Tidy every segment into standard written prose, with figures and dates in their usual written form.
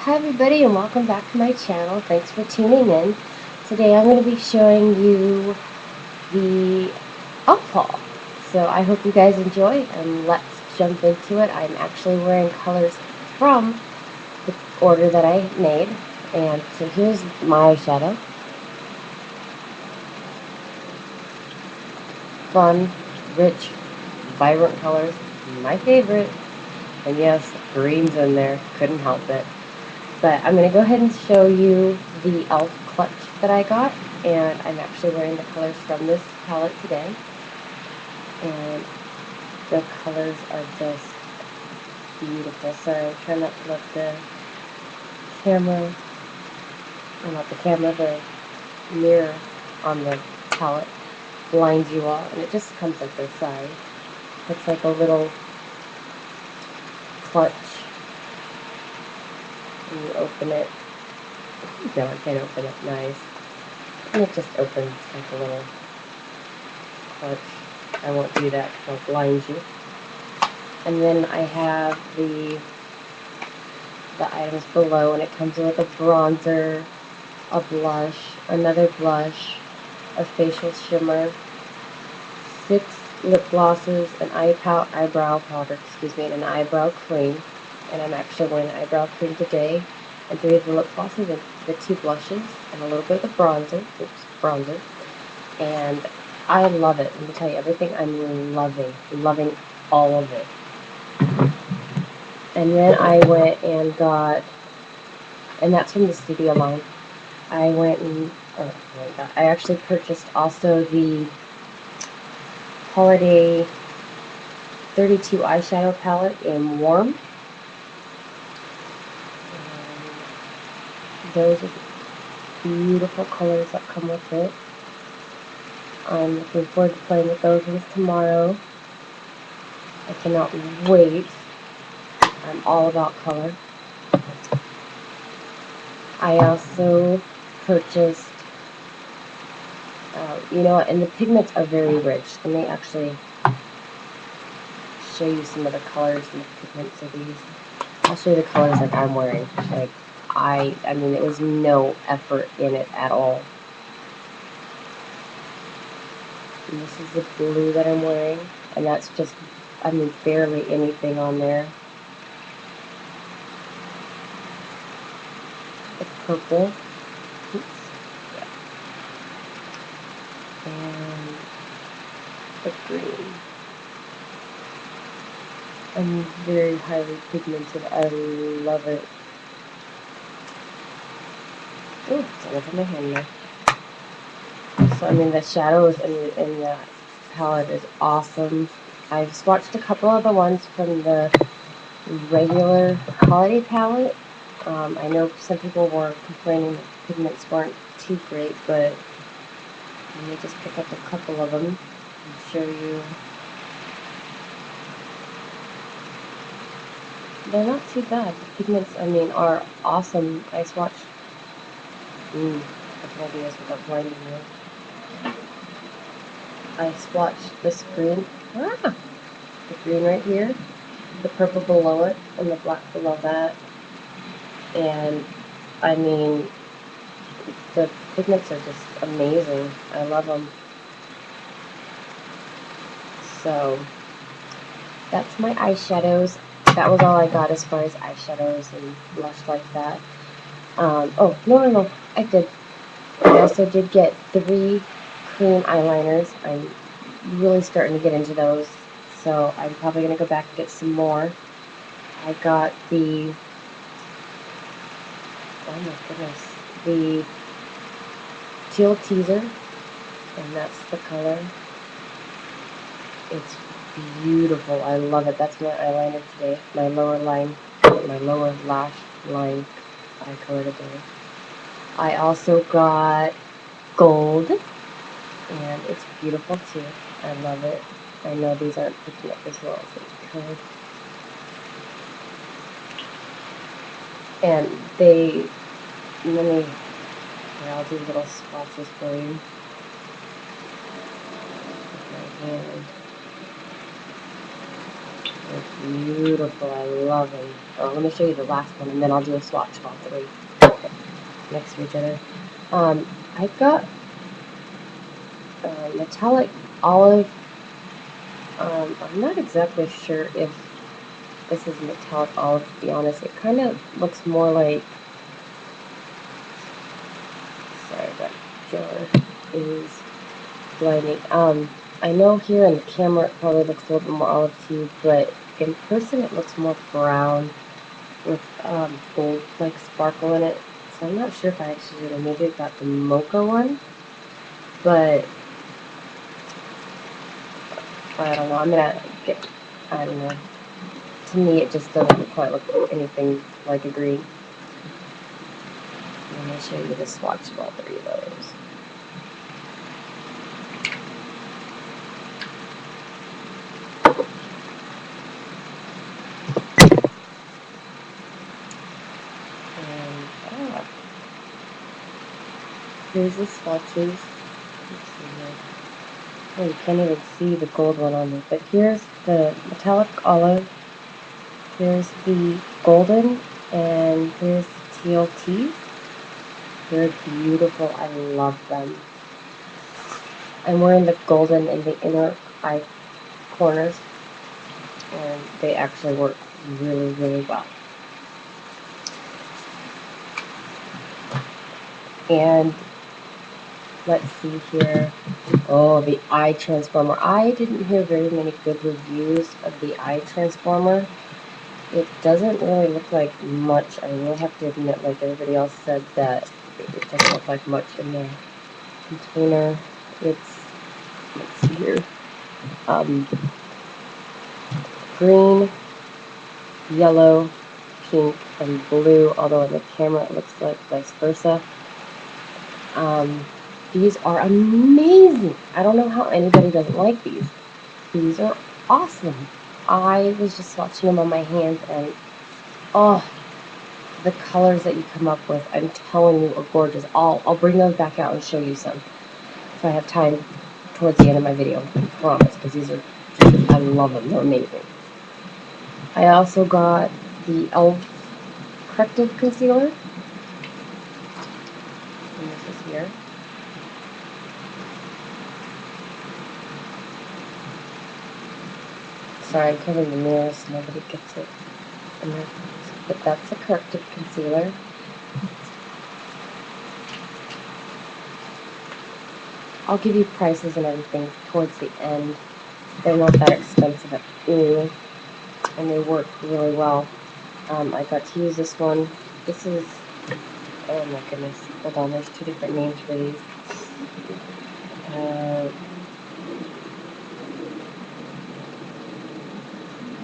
Hi everybody and welcome back to my channel. Thanks for tuning in. Today I'm going to be showing you the e.L.F. haul. So I hope you guys enjoy and let's jump into it. I'm actually wearing colors from the order that I made. And so here's my eyeshadow. Fun, rich, vibrant colors. My favorite. And yes, green's in there. Couldn't help it. But I'm going to go ahead and show you the E.L.F. clutch that I got, and I'm actually wearing the colors from this palette today, and the colors are just beautiful. Sorry, I'm trying not to let the camera, or not the camera, the mirror on the palette blind you all, and it just comes like this side. It's like a little clutch, and you open it. No, I can't open it. Nice. And it just opens like a little clutch. I won't do that because I'll blind you. And then I have the items below, and it comes with a bronzer, a blush, another blush, a facial shimmer, 6 lip glosses, an eyebrow powder, and an eyebrow cream. And I'm actually wearing the eyebrow cream today, and 3 of the lip glosses, and the 2 blushes, and a little bit of the bronzer. And I love it. Let me tell you, everything I'm loving all of it. And then I went and got, and that's from the Studio line. I went and, I actually purchased also the Holiday 32 eyeshadow palette in Warm. And those are the beautiful colors that come with it. I'm looking forward to playing with those ones tomorrow. I cannot wait. I'm all about color. I also purchased, and the pigments are very rich. Let me actually show you some of the colors and the pigments of these. I'll show you the colors like I'm wearing. Like, I mean, there was no effort in it at all. And this is the blue that I'm wearing, and that's just, I mean, barely anything on there. The purple. Oops. Yeah. And the green. I'm very highly pigmented. I love it. Oh, it's all over my hand now. So, I mean, the shadows in the palette is awesome. I've swatched a couple of the ones from the regular holiday palette. I know some people were complaining that the pigments weren't too great, but let me just pick up a couple of them and show you. They're not too bad. The pigments, I mean, are awesome. I swatched. I can do this without blinding you. I swatched this green. The green right here, the purple below it, and the black below that. And I mean, the pigments are just amazing. I love them. So that's my eyeshadows. That was all I got as far as eyeshadows and blush like that. Oh, no, I did. I also did get 3 cream eyeliners. I'm really starting to get into those, so I'm probably going to go back and get some more. I got the, oh my goodness, the Teal teaser, and that's the color. It's beautiful. I love it. That's my eyeliner today. My lower lash line eye color today. I also got gold, and it's beautiful too. I love it. I know these aren't picking up as well as they could. And here, I'll do little swatches for you. With my hand. beautiful. I love them. Oh, let me show you the last one, and then I'll do a swatch of all three next to each other. I got metallic olive. I'm not exactly sure if this is metallic olive, to be honest. It kind of looks more like, sorry, that jar is blinding. I know here in the camera it probably looks a little bit more olive to you, but in person it looks more brown with gold like sparkle in it. So I'm not sure if I actually did. Maybe I got the mocha one, but I don't know. I'm gonna get, I don't know. To me, it just doesn't quite look anything like a green. I'm gonna show you the swatch of all three of those. And here's the swatches. Oh, you can't even see the gold one on me, but here's the metallic olive, here's the golden, and here's the teal tease. They're beautiful. I love them. I'm wearing the golden in the inner eye corners, and they actually work really, really well. And let's see here. Oh, the eye transformer. I didn't hear very many good reviews of the eye transformer. It doesn't really look like much. I will have to admit, like everybody else said, that it doesn't look like much in the container. It's, let's see here, green, yellow, pink, and blue, although in the camera it looks like vice versa. These are amazing. I don't know how anybody doesn't like these. These are awesome. I was just swatching them on my hands, and oh, the colors that you come up with, I'm telling you, are gorgeous. I'll bring those back out and show you some if I have time towards the end of my video. I promise, because these are just, I love them. They're amazing. I also got the E.L.F. Corrective Concealer. And this is here. Sorry, I'm covering the mirror so nobody gets it in there. But that's a corrective concealer. I'll give you prices and everything towards the end. They're not that expensive at all, and they work really well. I got to use this one. This is, oh my goodness, hold on, there's two different names for these.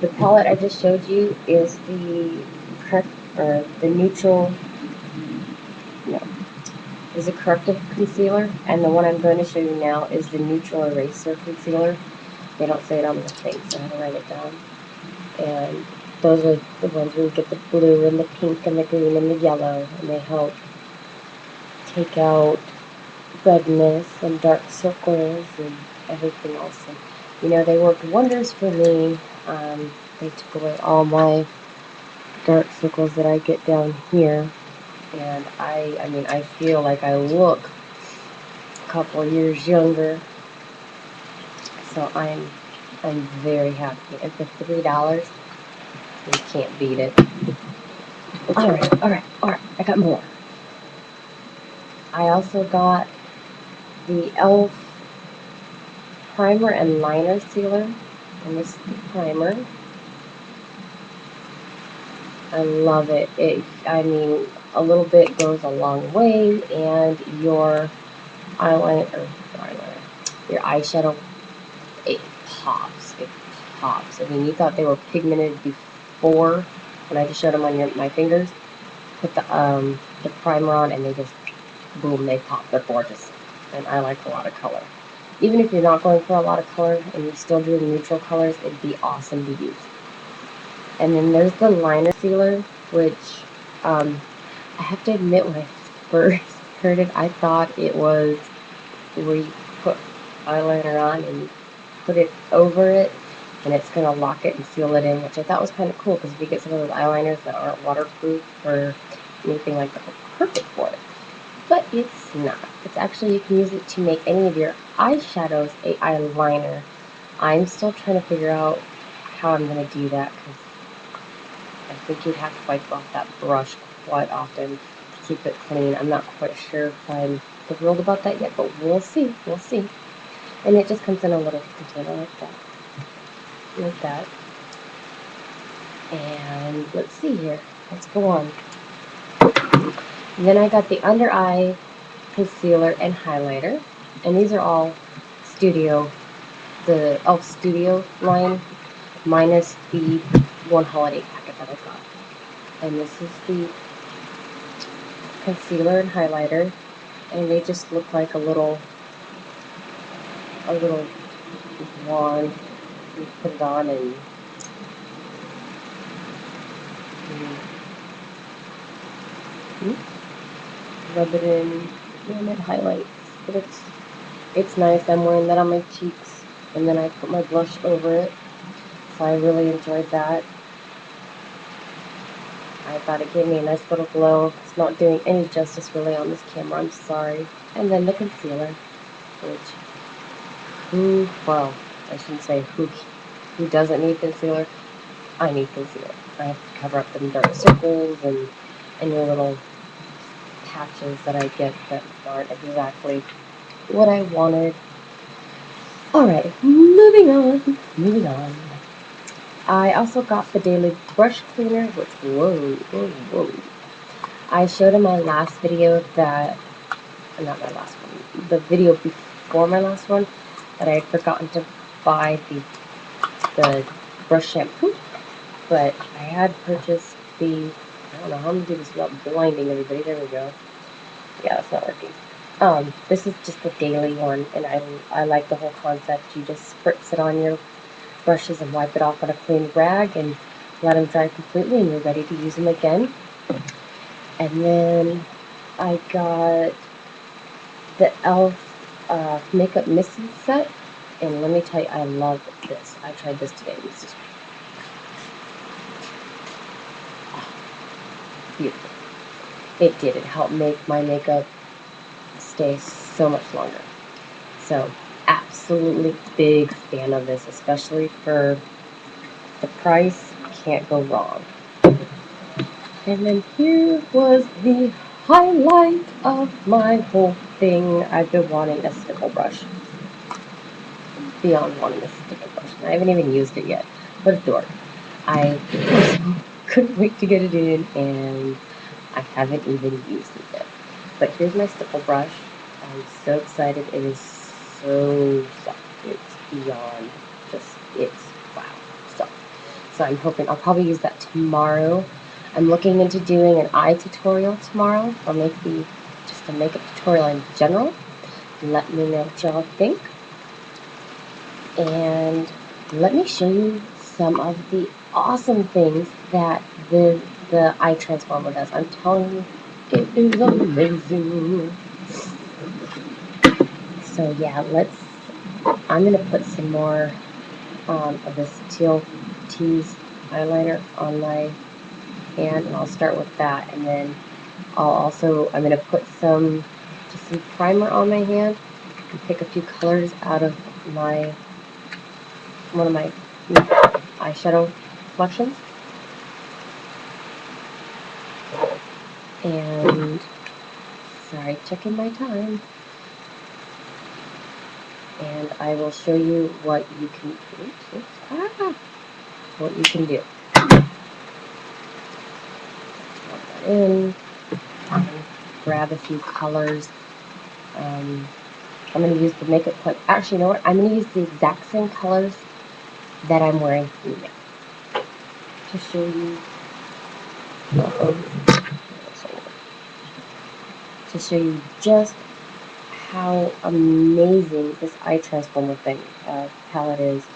The palette I just showed you is the neutral, no, is a corrective concealer, and the one I'm going to show you now is the neutral eraser concealer. They don't say it on the thing, so I had to write it down. And those are the ones where you get the blue and the pink and the green and the yellow, and they help take out redness and dark circles and everything else. And, you know, they worked wonders for me. They took away all my dark circles that I get down here, and I mean, I feel like I look a couple of years younger. So I'm very happy. And for $3, you can't beat it. All right. I got more. I also got the E.L.F. primer and liner sealer, and this is the primer. I love it. I mean, a little bit goes a long way, and your eyeliner, your eyeshadow, it pops. It pops. I mean, you thought they were pigmented before when I just showed them on my fingers. Put the primer on, and they just, boom, they pop. They're gorgeous, and I like a lot of color. Even if you're not going for a lot of color and you're still doing neutral colors, it'd be awesome to use. And then there's the liner sealer, which I have to admit, when I first heard it, I thought it was where you put eyeliner on and you put it over it. and it's going to lock it and seal it in, which I thought was kind of cool because if you get some of those eyeliners that aren't waterproof or anything like that, perfect for it. But it's not. It's actually, you can use it to make any of your eyeshadows a eyeliner. I'm still trying to figure out how I'm going to do that because I think you'd have to wipe off that brush quite often to keep it clean. I'm not quite sure if I'm thrilled about that yet, but we'll see. We'll see. And it just comes in a little container like that. Like that. And let's see here. Let's go on. And then I got the under eye concealer and highlighter. And these are all Studio, the E.L.F. Studio line, minus the one holiday packet that I got. And this is the concealer and highlighter. And they just look like a little wand. You put it on and rub it in, and it highlights. But it's nice. I'm wearing that on my cheeks, and then I put my blush over it. So I really enjoyed that. I thought it gave me a nice little glow. It's not doing any justice really on this camera, I'm sorry. And then the concealer, which, well, I shouldn't say who doesn't need concealer. I need concealer. I have to cover up them dark circles and any little patches that I get that aren't exactly what I wanted. Alright, moving on. I also got the Daily Brush Cleaner, which, whoa. I showed in my last video that, not my last one, the video before my last one, that I had forgotten to buy the brush shampoo, but I had purchased the, I don't know how I'm going to do this without blinding everybody, there we go. Yeah, it's not working. This is just the daily one, and I like the whole concept. You just spritz it on your brushes and wipe it off on a clean rag and let them dry completely, and you're ready to use them again. And then I got the E.L.F. Makeup Missing Set, and let me tell you, I love this. I tried this today. This is beautiful. It did. It helped make my makeup stay so much longer. So, absolutely big fan of this, especially for the price. Can't go wrong. And then here was the highlight of my whole thing. I've been wanting a stipple brush. Beyond wanting a stipple brush. And I haven't even used it yet, but it's dork. I couldn't wait to get it in, and I haven't even used it yet. But here's my stipple brush. I'm so excited. It is so soft. It's beyond just, it's wow, soft. So I'm hoping I'll probably use that tomorrow. I'm looking into doing an eye tutorial tomorrow. I'll make just a makeup tutorial in general. Let me know what y'all think. And let me show you some of the awesome things that the eye transformer does. I'm telling you, it is amazing. So yeah, I'm going to put some more of this Teal Tease eyeliner on my hand, and I'll start with that, and then I'm going to put just some primer on my hand and pick a few colors out of one of my eyeshadow collections. And sorry, checking my time. And I will show you what you can do. Plug that in. Grab a few colors. I'm going to use the makeup point. Actually, you know what? I'm going to use the exact same colors that I'm wearing now to show you. To show you just how amazing this eye transformer palette is.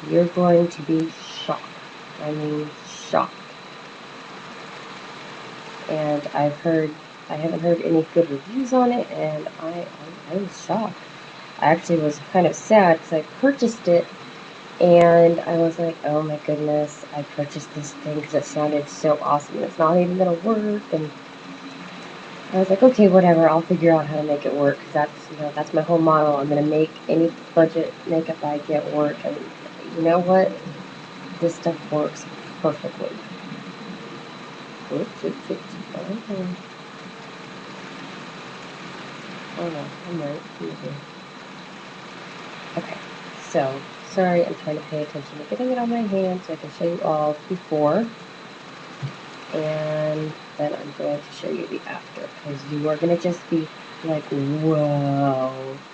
You're going to be shocked. I mean, shocked. And I haven't heard any good reviews on it, and I was shocked. I actually was kind of sad because I purchased it And I was like, oh my goodness, I purchased this thing because it sounded so awesome. It's not even going to work. And I was like, okay, whatever. I'll figure out how to make it work. Because that's, you know, that's my whole model. I'm going to make any budget makeup I get work. And you know what? This stuff works perfectly. Oops, oops, oops. Oh no, I'm right. Okay, so sorry, I'm trying to pay attention to getting it on my hand so I can show you all before, and then I'm going to show you the after, because you are going to just be like, whoa.